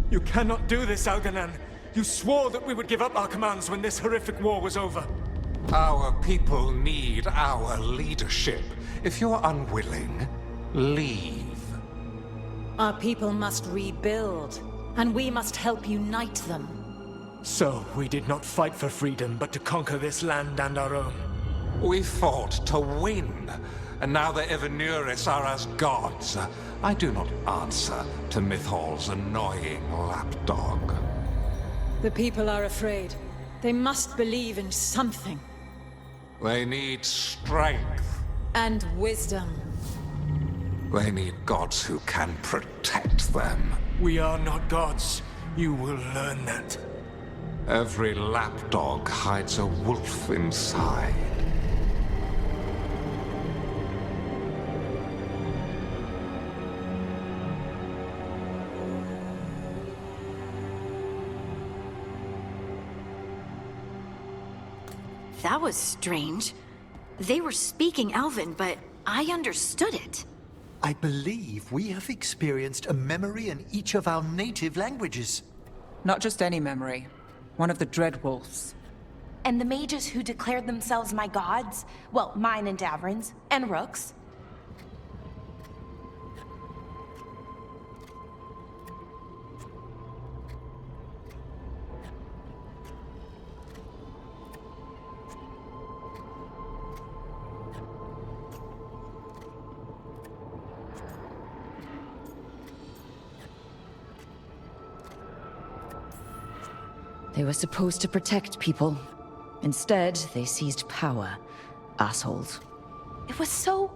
You cannot do this, Algernon. You swore that we would give up our commands when this horrific war was over. Our people need our leadership. If you're unwilling, leave. Our people must rebuild, and we must help unite them. So, we did not fight for freedom, but to conquer this land and our own. We fought to win, and now the Evenuris are as gods. I do not answer to Mythal's annoying lapdog. The people are afraid. They must believe in something. They need strength. And wisdom. They need gods who can protect them. We are not gods. You will learn that. Every lapdog hides a wolf inside. That was strange. They were speaking Elven, but I understood it. I believe we have experienced a memory in each of our native languages. Not just any memory. One of the Dread Wolves. And the mages who declared themselves my gods? Well, mine and Davrin's, and Rook's. They were supposed to protect people. Instead, they seized power. Assholes. It was so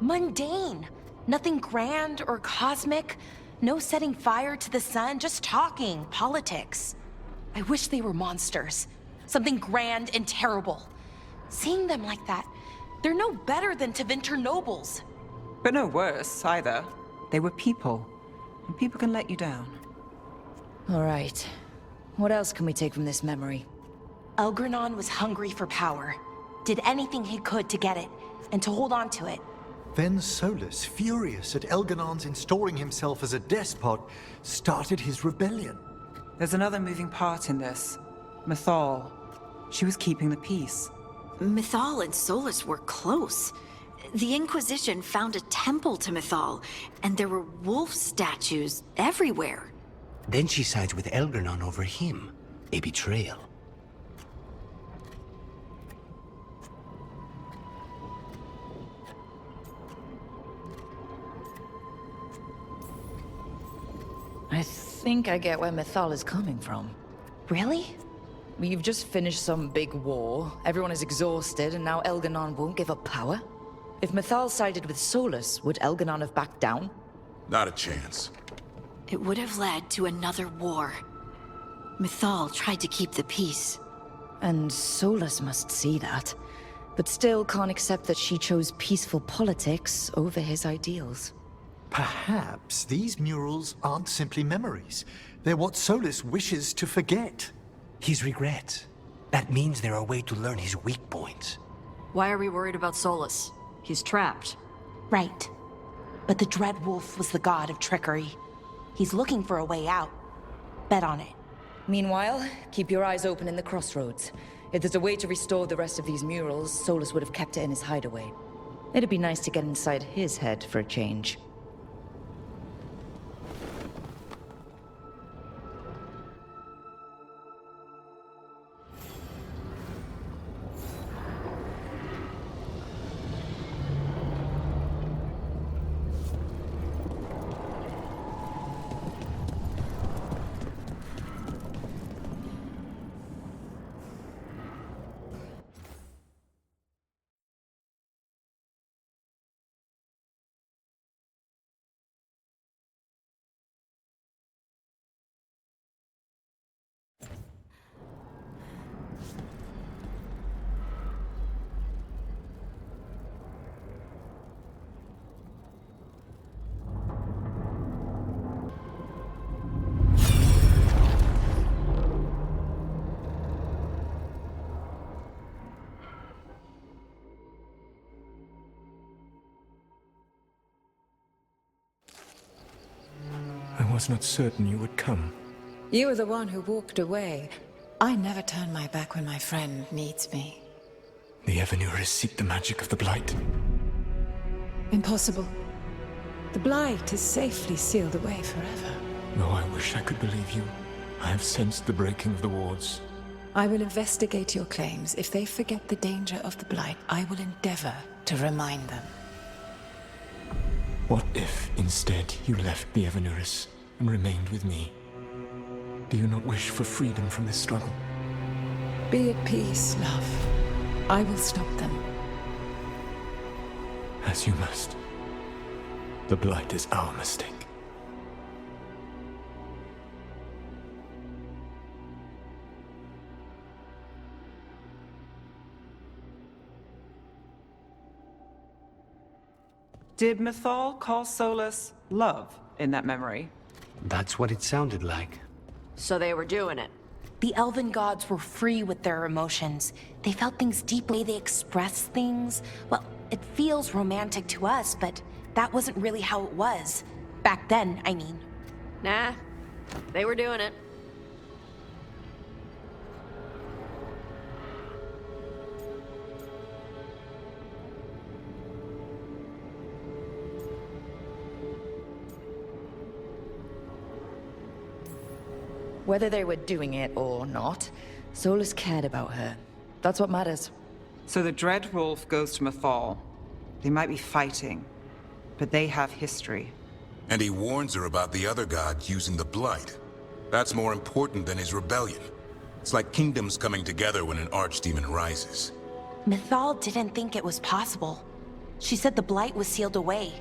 mundane. Nothing grand or cosmic. No setting fire to the sun, just talking, politics. I wish they were monsters. Something grand and terrible. Seeing them like that, they're no better than Tevinter nobles. But no worse, either. They were people. And people can let you down. All right. What else can we take from this memory? Elgernon was hungry for power. Did anything he could to get it, and to hold on to it. Then Solus, furious at Elganon's installing himself as a despot, started his rebellion. There's another moving part in this. Mythal. She was keeping the peace. Mythal and Solus were close. The Inquisition found a temple to Mythal, and there were wolf statues everywhere. Then she sides with Elgernon over him. A betrayal. I think I get where Mythal is coming from. Really? You've just finished some big war, everyone is exhausted, and now Elgernon won't give up power? If Mythal sided with Solus, would Elgernon have backed down? Not a chance. It would have led to another war. Mythal tried to keep the peace. And Solus must see that, but still can't accept that she chose peaceful politics over his ideals. Perhaps these murals aren't simply memories. They're what Solus wishes to forget. His regrets. That means they're a way to learn his weak points. Why are we worried about Solus? He's trapped. Right. But the Dread Wolf was the god of trickery. He's looking for a way out. Bet on it. Meanwhile, keep your eyes open in the crossroads. If there's a way to restore the rest of these murals, Solus would have kept it in his hideaway. It'd be nice to get inside his head for a change. was not certain you would come. You were the one who walked away. I never turn my back when my friend needs me. The Evanurus seek the magic of the Blight. Impossible. The Blight is safely sealed away forever. Though I wish I could believe you, I have sensed the breaking of the wards. I will investigate your claims. If they forget the danger of the Blight, I will endeavor to remind them. What if, instead, you left the Evanurus and remained with me? Do you not wish for freedom from this struggle? Be at peace, love. I will stop them. As you must. The Blight is our mistake. Did Mythal call Solus love in that memory? That's what it sounded like. So they were doing it. The elven gods were free with their emotions. They felt things deeply, they expressed things. Well, it feels romantic to us, but that wasn't really how it was. Back then, I mean. Nah, they were doing it. Whether they were doing it or not, Solus cared about her. That's what matters. So the Dread Wolf goes to Mythal. They might be fighting, but they have history. And he warns her about the other gods using the Blight. That's more important than his rebellion. It's like kingdoms coming together when an archdemon rises. Mythal didn't think it was possible. She said the Blight was sealed away.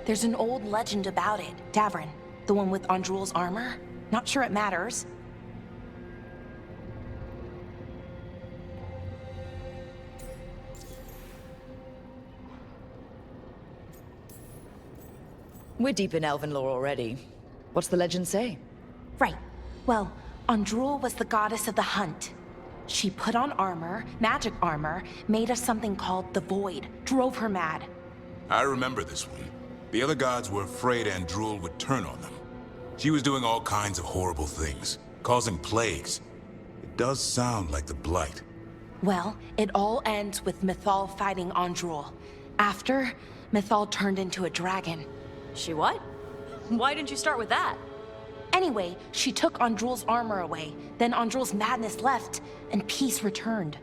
There's an old legend about it. Davrin, the one with Andrul's armor. Not sure it matters. We're deep in elven lore already. What's the legend say? Right. Well, Andrul was the goddess of the hunt. She put on armor, magic armor, made us something called the Void, drove her mad. I remember this one. The other gods were afraid Andrul would turn on them. She was doing all kinds of horrible things, causing plagues. It does sound like the Blight. Well, it all ends with Mythal fighting Andrul. After, Mythal turned into a dragon. She what? Why didn't you start with that? Anyway, she took Andrul's armor away. Then Andrul's madness left, and peace returned.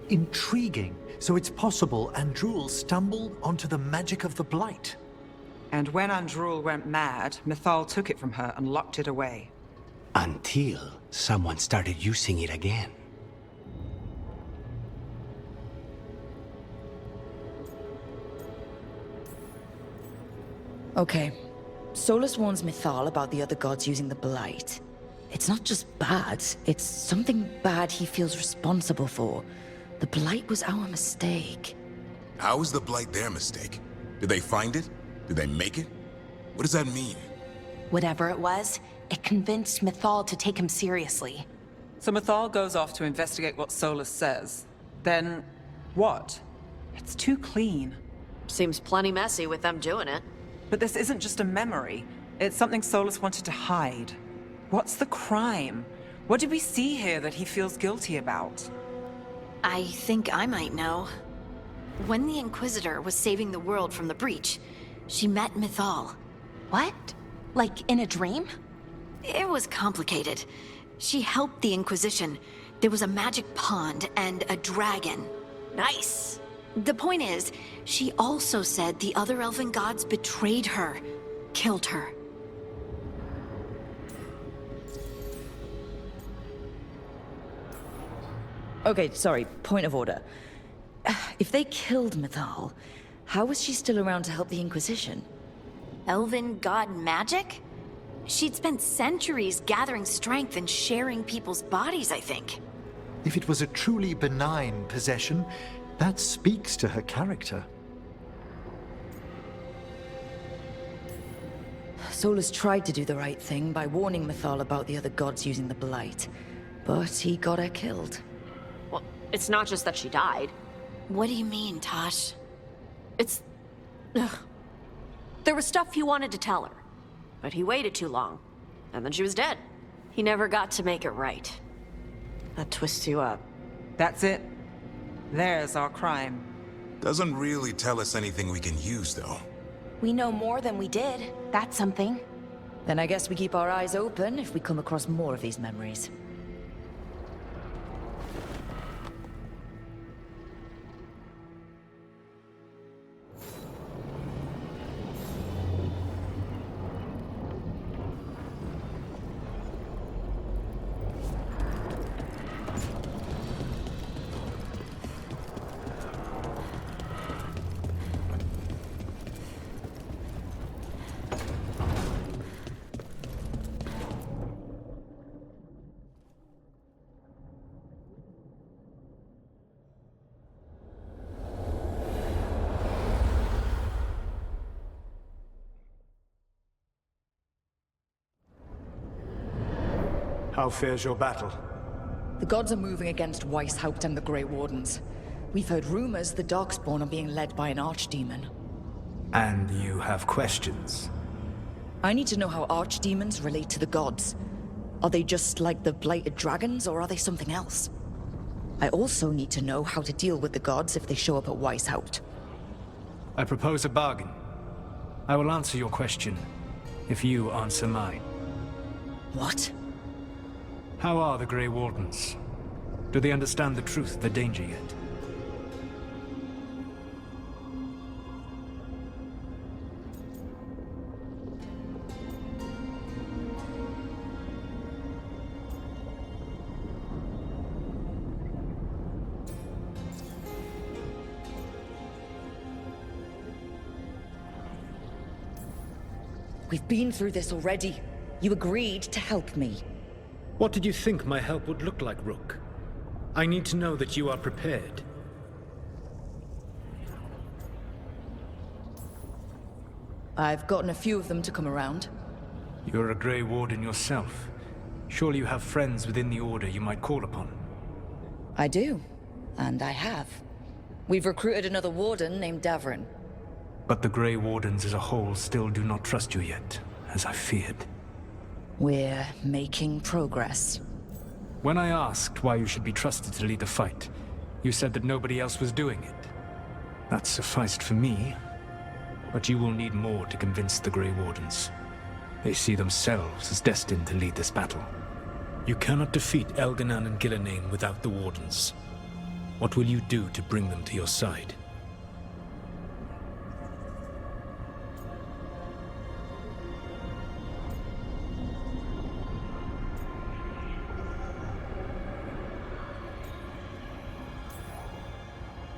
Intriguing. So it's possible Andrul stumbled onto the magic of the Blight. And when Andrul went mad, Mythal took it from her and locked it away. Until someone started using it again. Okay. Solus warns Mythal about the other gods using the Blight. It's not just bad, it's something bad he feels responsible for. The Blight was our mistake. How is the Blight their mistake? Did they find it? Did they make it? What does that mean? Whatever it was, it convinced Mythal to take him seriously. So Mythal goes off to investigate what Solus says. Then, what? It's too clean. Seems plenty messy with them doing it. But this isn't just a memory. It's something Solus wanted to hide. What's the crime? What did we see here that he feels guilty about? I think I might know. When the Inquisitor was saving the world from the breach, she met Mythal. What? Like in a dream? It was complicated. She helped the Inquisition. There was a magic pond and a dragon. Nice. The point is, she also said the other elven gods betrayed her, killed her. Okay, sorry, point of order. If they killed Mythal, how was she still around to help the Inquisition? Elven god magic? She'd spent centuries gathering strength and sharing people's bodies, I think. If it was a truly benign possession, that speaks to her character. Solus tried to do the right thing by warning Mythal about the other gods using the Blight, but he got her killed. Well, it's not just that she died. What do you mean, Tosh? It's... Ugh. There was stuff you wanted to tell her. But he waited too long, and then she was dead. He never got to make it right. That twists you up. That's it. There's our crime. Doesn't really tell us anything we can use, though. We know more than we did. That's something. Then I guess we keep our eyes open if we come across more of these memories. How fares your battle? The gods are moving against Weisshaupt and the Grey Wardens. We've heard rumors the Darkspawn are being led by an archdemon. And you have questions? I need to know how archdemons relate to the gods. Are they just like the blighted dragons, or are they something else? I also need to know how to deal with the gods if they show up at Weisshaupt. I propose a bargain. I will answer your question, if you answer mine. What? How are the Grey Wardens? Do they understand the truth of the danger yet? We've been through this already. You agreed to help me. What did you think my help would look like, Rook? I need to know that you are prepared. I've gotten a few of them to come around. You're a Grey Warden yourself. Surely you have friends within the Order you might call upon. I do. And I have. We've recruited another Warden named Davrin. But the Grey Wardens as a whole still do not trust you yet, as I feared. We're making progress. When I asked why you should be trusted to lead the fight, you said that nobody else was doing it. That sufficed for me. But you will need more to convince the Grey Wardens. They see themselves as destined to lead this battle. You cannot defeat Elganan and Gillenane without the Wardens. What will you do to bring them to your side?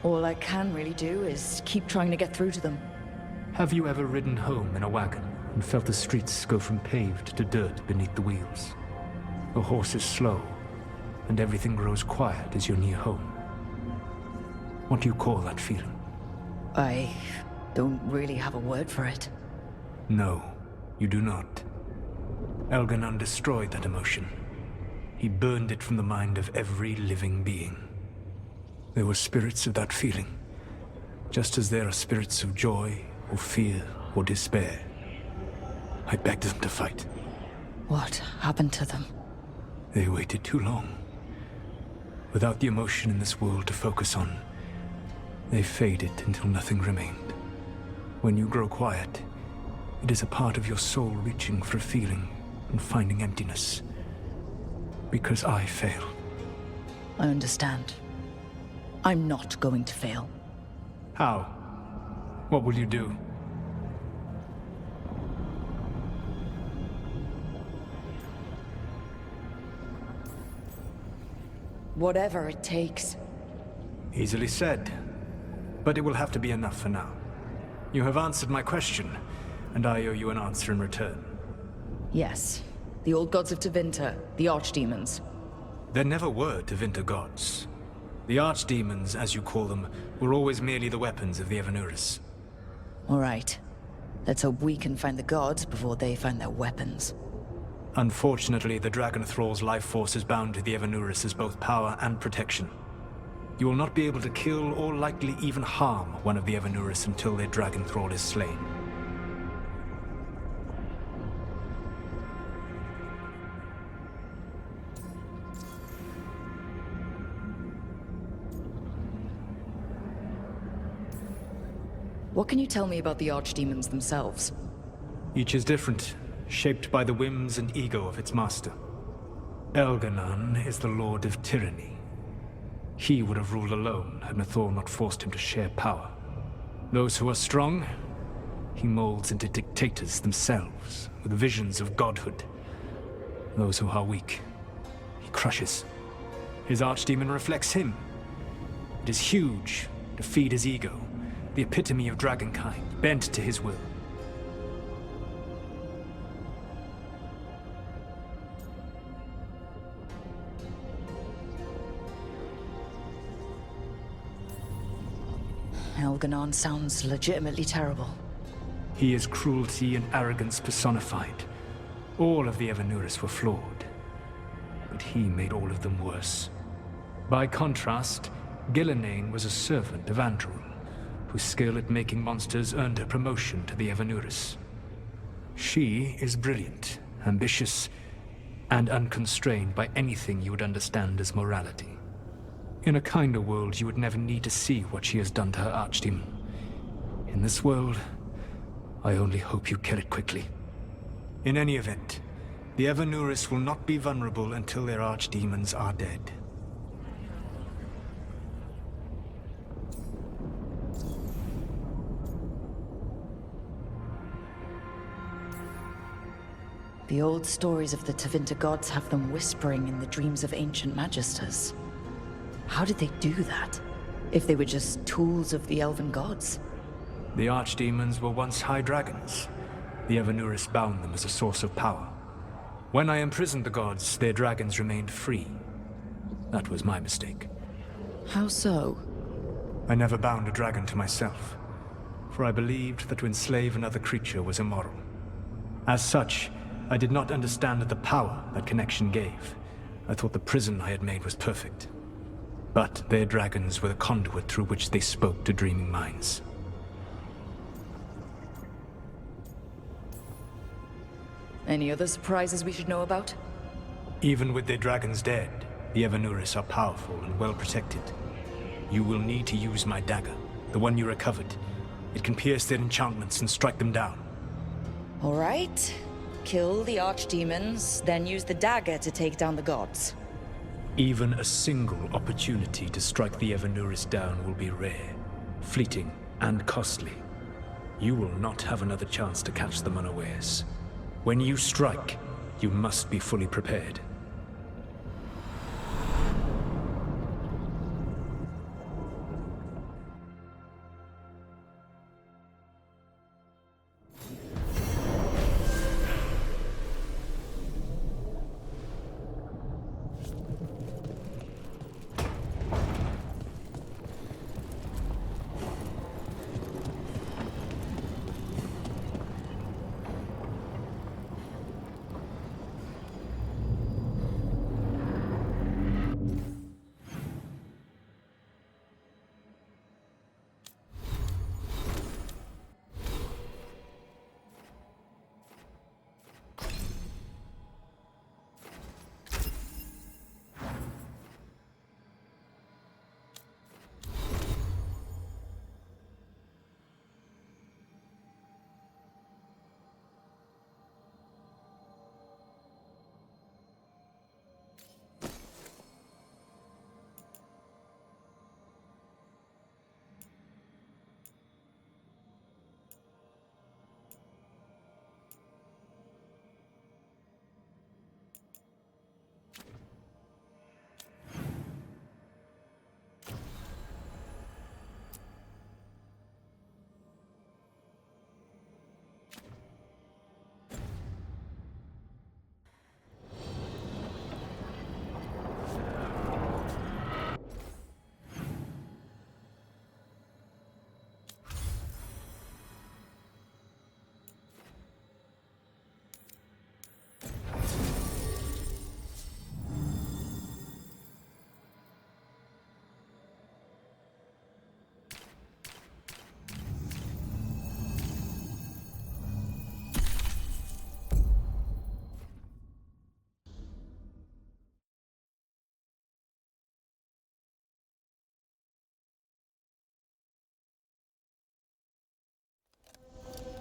All I can really do is keep trying to get through to them. Have you ever ridden home in a wagon and felt the streets go from paved to dirt beneath the wheels? The horse is slow, and everything grows quiet as you're near home. What do you call that feeling? I don't really have a word for it. No, you do not. Elganan destroyed that emotion. He burned it from the mind of every living being. There were spirits of that feeling, just as there are spirits of joy, or fear, or despair. I begged them to fight. What happened to them? They waited too long. Without the emotion in this world to focus on, they faded until nothing remained. When you grow quiet, it is a part of your soul reaching for a feeling and finding emptiness. Because I fail. I understand. I'm not going to fail. How? What will you do? Whatever it takes. Easily said. But it will have to be enough for now. You have answered my question, and I owe you an answer in return. Yes. The old gods of Tevinter, the archdemons. There never were Tevinter gods. The archdemons, as you call them, were always merely the weapons of the Evanuris. All right. Let's hope we can find the gods before they find their weapons. Unfortunately, the Dragon Thrall's life force is bound to the Evanuris as both power and protection. You will not be able to kill or likely even harm one of the Evanuris until their Dragon Thrall is slain. What can you tell me about the archdemons themselves? Each is different, shaped by the whims and ego of its master. Elganon is the lord of tyranny. He would have ruled alone had Mythal not forced him to share power. Those who are strong, he molds into dictators themselves, with visions of godhood. Those who are weak, he crushes. His archdemon reflects him. It is huge, to feed his ego, the epitome of dragonkind, bent to his will. Elganon sounds legitimately terrible. He is cruelty and arrogance personified. All of the Evanuris were flawed, but he made all of them worse. By contrast, Gillenane was a servant of Andrul, whose skill at making monsters earned her promotion to the Evanuris. She is brilliant, ambitious, and unconstrained by anything you would understand as morality. In a kinder world, you would never need to see what she has done to her archdemon. In this world, I only hope you kill it quickly. In any event, the Evanuris will not be vulnerable until their archdemons are dead. The old stories of the Tevinter gods have them whispering in the dreams of ancient magisters. How did they do that, if they were just tools of the elven gods? The archdemons were once high dragons. The Evanuris bound them as a source of power. When I imprisoned the gods, their dragons remained free. That was my mistake. How so? I never bound a dragon to myself, for I believed that to enslave another creature was immoral. As such, I did not understand the power that connection gave. I thought the prison I had made was perfect. But their dragons were the conduit through which they spoke to dreaming minds. Any other surprises we should know about? Even with their dragons dead, the Evanuris are powerful and well protected. You will need to use my dagger, the one you recovered. It can pierce their enchantments and strike them down. All right. Kill the archdemons, then use the dagger to take down the gods. Even a single opportunity to strike the Evanuris down will be rare, fleeting, and costly. You will not have another chance to catch them unawares. When you strike, you must be fully prepared.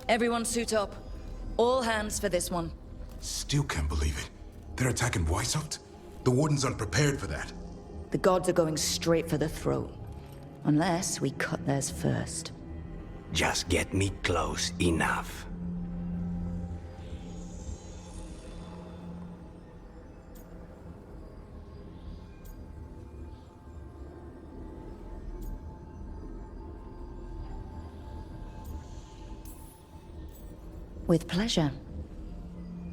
Everyone suit up. All hands for this one. Still can't believe it. They're attacking Weisshaupt? The Warden's unprepared for that. The gods are going straight for the throne. Unless we cut theirs first. Just get me close enough. With pleasure.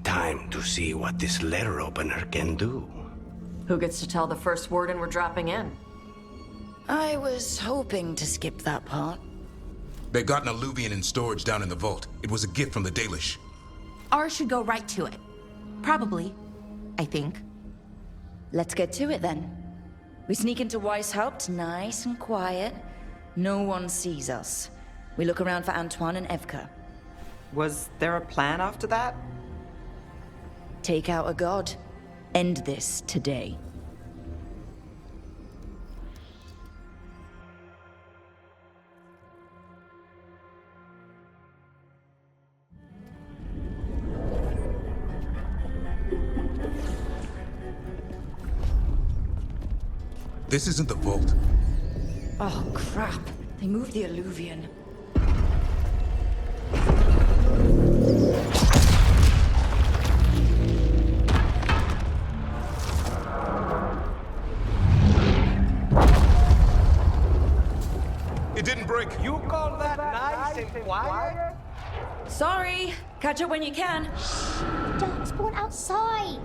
Time to see what this letter opener can do. Who gets to tell the first warden we're dropping in? I was hoping to skip that part. They've got an alluvian in storage down in the vault. It was a gift from the Dalish. Ours should go right to it. Probably. I think. Let's get to it then. We sneak into Weisshaupt, nice and quiet. No one sees us. We look around for Antoine and Evka. Was there a plan after that? Take out a god. End this today. This isn't the vault. Oh, crap. They moved the alluvian. It didn't break. You call that nice and quiet? Sorry. Catch up when you can. Don't spawn outside.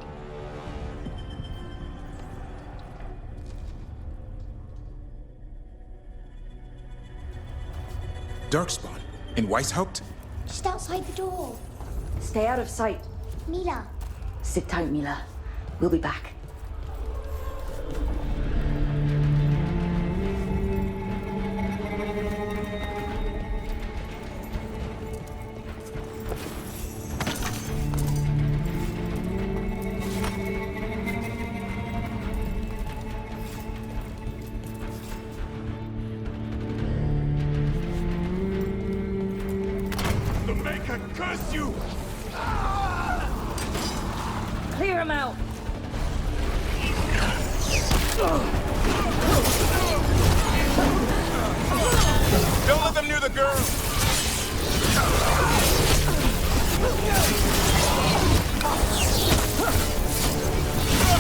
Darkspawn? In Weisshaupt? Just outside the door. Stay out of sight. Mila. Sit tight, Mila. We'll be back. Curse you! Clear him out! Don't let them near the girl!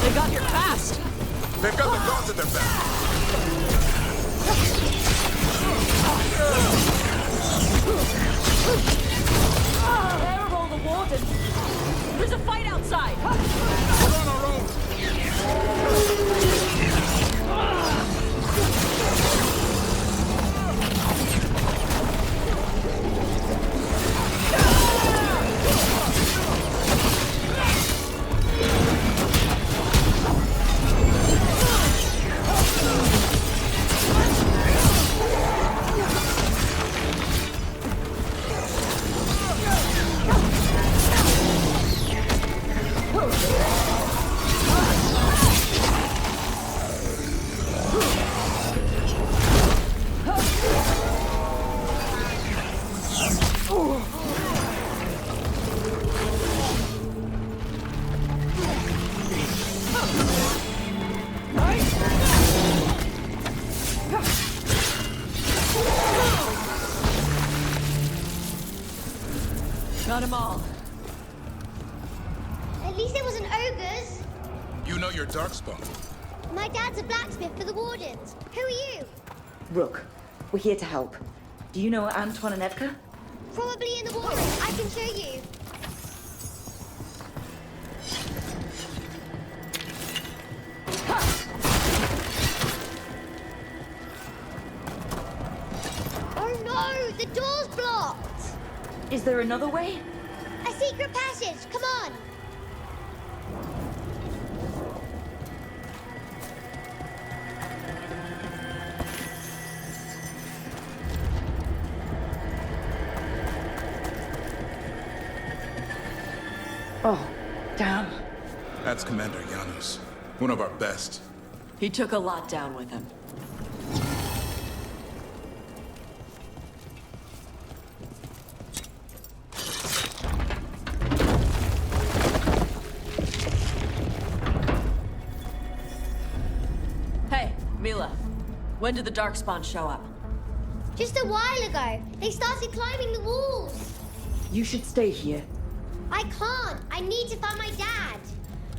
They got here fast! They've got the gods at their back! Where are all the wardens? There's a fight outside! We're on our own! Got them all. At least it wasn't ogres. You know your Darkspawn. My dad's a blacksmith for the Wardens. Who are you? Rook, we're here to help. Do you know Antoine and Evka? Probably in the Wardens. I can show you. Oh no! The door's blocked! Is there another way? A secret passage! Come on! Oh, damn. That's Commander Janos. One of our best. He took a lot down with him. Mila, when did the Darkspawn show up? Just a while ago, they started climbing the walls. You should stay here. I can't. I need to find my dad.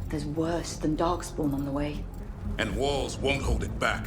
There's worse than Darkspawn on the way. And walls won't hold it back.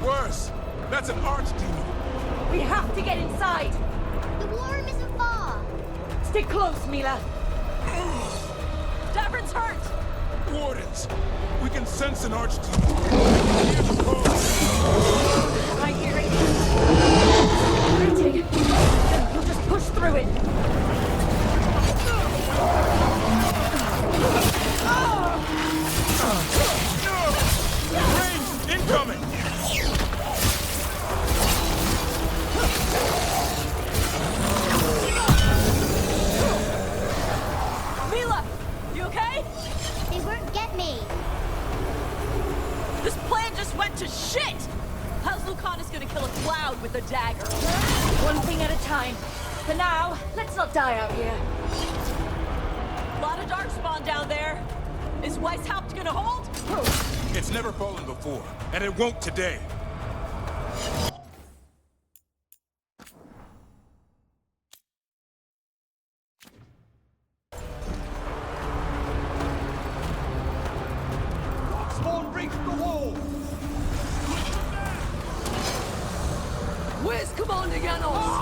Worse! That's an archdemon! We have to get inside! The war room isn't far. Stay close, Mila! Davern's hurt! Wardens! We can sense an archdemon! I hear it! Waiting! We'll just push through it! Range incoming! Mila! You okay? They won't get me. This plan just went to shit! How's Lucanus gonna kill a cloud with a dagger? One thing at a time. For now, let's not die out here. Lot of Darkspawn down there. Is Weisshaupt gonna hold? It's never fallen before, and it won't today. Darkspawn reached the wall! Where's Commander Janos?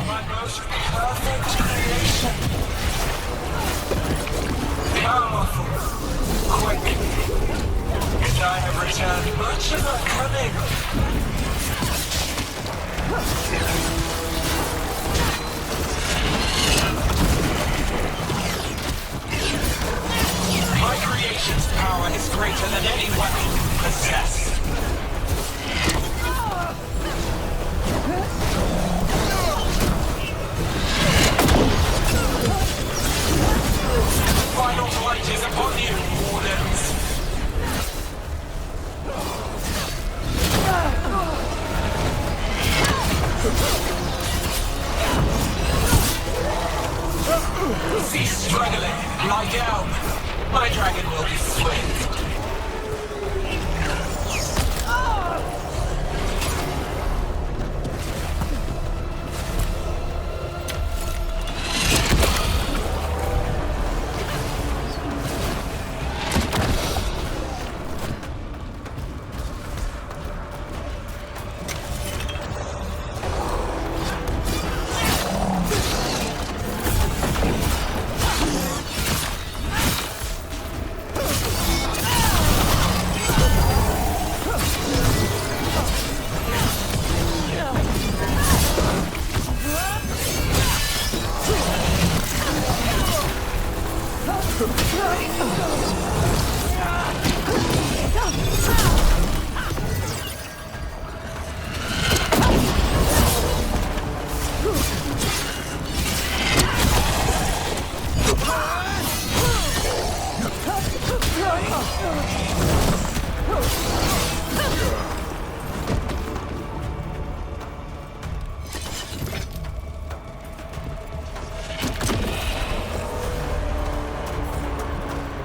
My most perfect creation. Powerful, quick, and I have returned much of her cunning. My creation's power is greater than any weapon you possess. Final flight is upon you, Wardens! Cease struggling! Lie down! My dragon will be swift!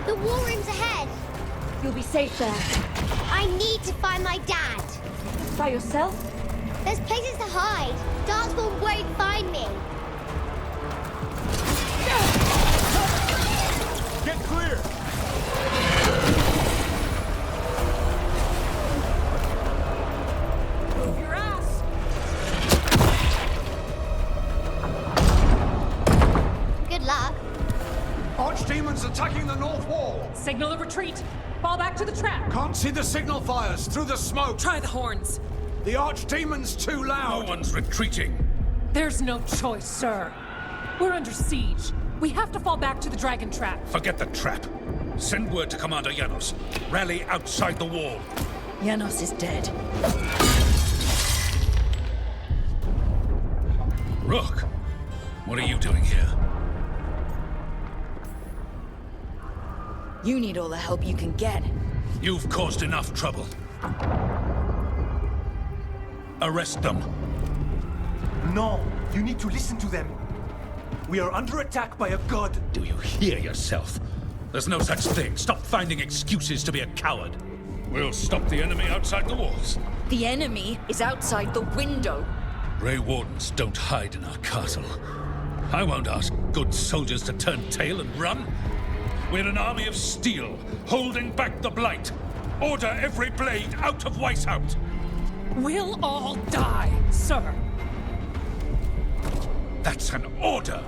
The war room's ahead. You'll be safe there. I need to find my dad. By yourself? There's places to hide. Darkspawn won't find me. Get clear! Good luck. Archdemons attacking the north wall! Signal a retreat! Fall back to the trap! Can't see the signal fires through the smoke! Try the horns! The Archdemon's too loud! No one's retreating! There's no choice, sir. We're under siege. We have to fall back to the dragon trap. Forget the trap. Send word to Commander Janos. Rally outside the wall. Janos is dead. Rook, what are you doing here? You need all the help you can get. You've caused enough trouble. Arrest them. No, you need to listen to them. We are under attack by a god. Do you hear yourself? There's no such thing. Stop finding excuses to be a coward. We'll stop the enemy outside the walls. The enemy is outside the window. Grey Wardens don't hide in our castle. I won't ask good soldiers to turn tail and run. We're an army of steel, holding back the blight. Order every blade out of Weisshaupt. We'll all die, sir. That's an order,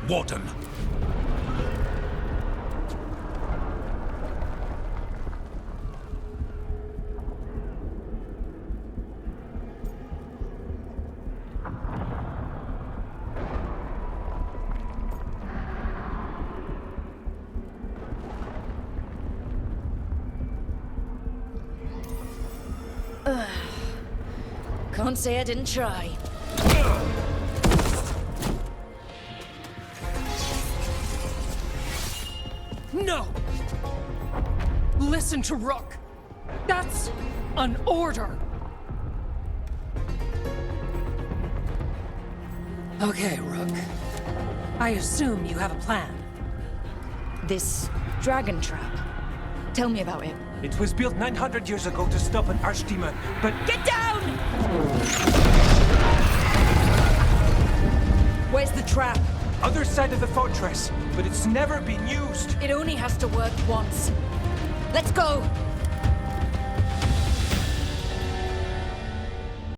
Warden. Can't say I didn't try. No! Listen to Rook. That's an order. Okay, Rook. I assume you have a plan. This dragon trap. Tell me about it. It was built 900 years ago to stop an archdemon, but... Get down! Where's the trap? Other side of the fortress, but it's never been used. It only has to work once. Let's go!